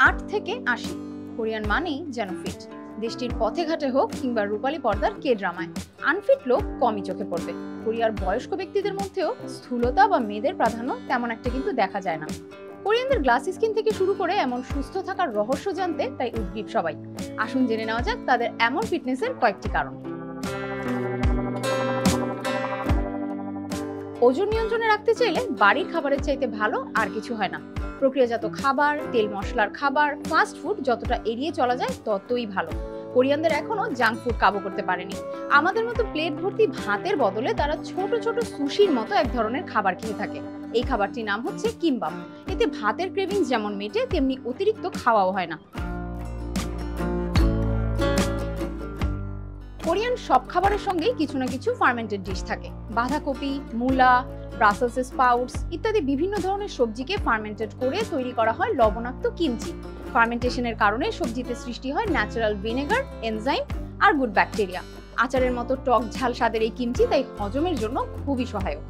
8 থেকে 80। কোরিয়ান মানেই যেন ফিট। দেশটির পথে ঘাটে হোক কিংবা রূপালী পর্দার কে ড্রামায় আনফিট লোক কমই চোখে পড়বে। কোরিয়ার বয়স্ক ব্যক্তিদের মধ্যেও স্থূলতা বা মেয়েদের প্রাধান্য তেমন একটা কিন্তু দেখা যায় না। কোরিয়ানদের গ্লাস স্কিন থেকে শুরু করে এমন সুস্থ থাকার রহস্য জানতে তাই উদ্গ্রীব সবাই। আসুন জেনে নেওয়া যাক তাদের এমন ফিটনেসের কয়েকটি কারণ। ওজন নিয়ন্ত্রণে রাখতে চাইলে বাড়ির খাবারের চাইতে ভালো আর কিছু হয় না। প্রক্রিয়াজাত খাবার, তেল মশলার খাবার, ফাস্ট ফুড যতটা এড়িয়ে চলা যায় ততই ভালো। কোরিয়ানদের এখনো জাঙ্ক ফুড কাবু করতে পারেনি। আমাদের মতো প্লেট ভর্তি ভাতের বদলে তারা ছোট ছোট সুশির মতো এক ধরনের খাবার খেয়ে থাকে। এই খাবারটির নাম হচ্ছে কিমবাপ। এতে ভাতের ক্রেভিংস যেমন মেটে, তেমনি অতিরিক্ত খাওয়াও হয় না। কোরিয়ান সব খাবারের সঙ্গেই কিছু না কিছু ফার্মেন্টেড ডিশ থাকে। বাঁধাকপি, মূলা, ব্রাসেলস স্প্রাউটস ইত্যাদি বিভিন্ন ধরনের সবজিকে ফার্মেন্টেড করে তৈরি করা হয় লবণাক্ত কিমচি। ফার্মেন্টেশনের কারণে সবজিতে সৃষ্টি হয় ন্যাচারাল ভিনেগার, এনজাইম আর গুড ব্যাকটেরিয়া। আচারের মতো টক ঝাল স্বাদের এই কিমচি তাই হজমের জন্য খুবই সহায়ক।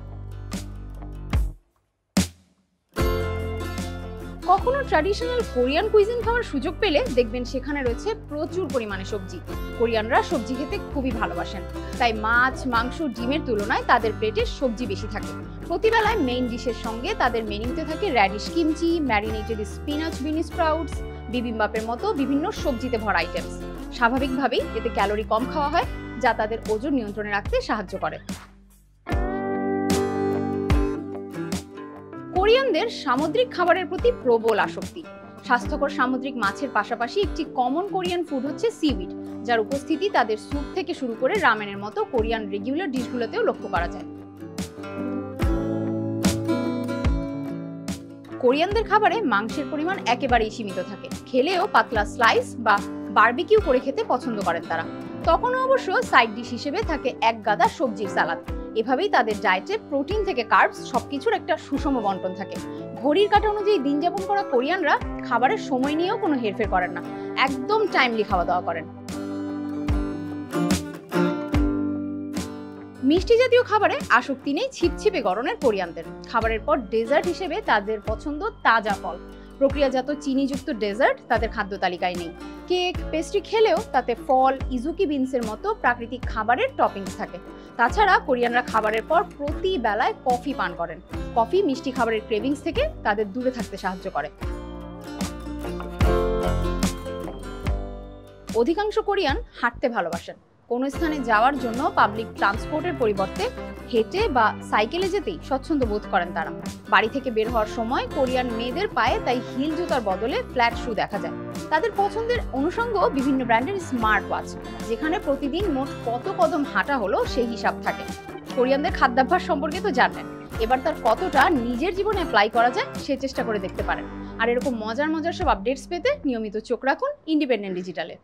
কখনো ট্র্যাডিশনাল কোরিয়ান কুইজিন খাওয়ার সুযোগ পেলে দেখবেন সেখানে রয়েছে প্রচুর পরিমাণে সবজি। কোরিয়ানরা সবজি খেতে খুবই ভালোবাসেন, তাই মাছ, মাংস, ডিমের তুলনায় তাদের প্লেটে সবজি বেশি থাকে। প্রতিবেলায় মেইন ডিশের সঙ্গে তাদের মেনুতে থাকে র্যাডিশ কিমচি, ম্যারিনেটেড স্পিনাচ বিনি স্প্রাউটস, বিবিম্বাপের মতো বিভিন্ন সবজিতে ভরা আইটেমস। স্বাভাবিকভাবেই এতে ক্যালোরি কম খাওয়া হয়, যা তাদের ওজন নিয়ন্ত্রণে রাখতে সাহায্য করে। কোরিয়ানদের সামুদ্রিক খাবারের প্রতি প্রবল আসক্তি। স্বাস্থ্যকর সামুদ্রিক মাছের পাশাপাশি একটি কমন কোরিয়ান ফুড হচ্ছে সিউইড, যার উপস্থিতি তাদের স্যুপ থেকে শুরু করে রামেনের মতো কোরিয়ান রেগুলার ডিশগুলোতেও লক্ষ্য করা যায়। কোরিয়ানদের খাবারে মাংসের পরিমাণ একেবারেই সীমিত থাকে। খেলেও পাতলা স্লাইস বা বারবিকিউ করে খেতে পছন্দ করেন তারা। তখনও অবশ্য সাইড ডিশ হিসেবে থাকে এক গাদা সবজির সালাদ। এভাবেই তাদের ডায়েটে প্রোটিন থেকে কার্বস সবকিছুর একটা সুষম বন্টন থাকে। ঘড়ির কাঁটা অনুযায়ী দিন যাপন করা কোরিয়ানরা খাবারের সময় নিয়েও কোনো হেরফের করেন না, একদম টাইমলি খাওয়া দাওয়া করেন। মিষ্টি জাতীয় খাবারে আসক্তি নেই ছিপছিপে গড়নের কোরিয়ানদের। খাবারের পর ডেজার্ট হিসেবে তাদের পছন্দ তাজা ফল। প্রক্রিয়াজাত চিনিযুক্ত ডেজার্ট তাদের খাদ্য তালিকায় নেই। কেক, পেস্ট্রি খেলেও তাতে ফল, ইজুকি বিনসের মতো প্রাকৃতিক খাবারের টপিংস থাকে। তাছাড়া কোরিয়ানরা খাবারের পর প্রতি বেলায় কফি পান করেন। কফি মিষ্টি খাবারের ক্রেভিংস থেকে তাদের দূরে থাকতে সাহায্য করে। অধিকাংশ কোরিয়ান হাঁটতে ভালোবাসেন। কোনো স্থানে যাওয়ার জন্য পাবলিক ট্রান্সপোর্টের পরিবর্তে হেঁটে বা সাইকেলে যেতেই স্বচ্ছন্দ বোধ করেন তারা। বাড়ি থেকে বের হওয়ার সময় কোরিয়ান মেয়েদের পায়ে তাই হিল জুতার বদলে ফ্ল্যাট শু দেখা যায়। তাদের পছন্দের অনুষঙ্গ বিভিন্ন ব্র্যান্ডের স্মার্ট ওয়াচ, যেখানে প্রতিদিন মোট কত কদম হাঁটা হলো সেই হিসাব থাকে। কোরিয়ানদের খাদ্যাভ্যাস সম্পর্কে তো জানেন, এবার তার কতটা নিজের জীবনে অ্যাপ্লাই করা যায় সে চেষ্টা করে দেখতে পারেন। আর এরকম মজার মজার সব আপডেটস পেতে নিয়মিত চোখ রাখুন ইন্ডিপেন্ডেন্ট ডিজিটালে।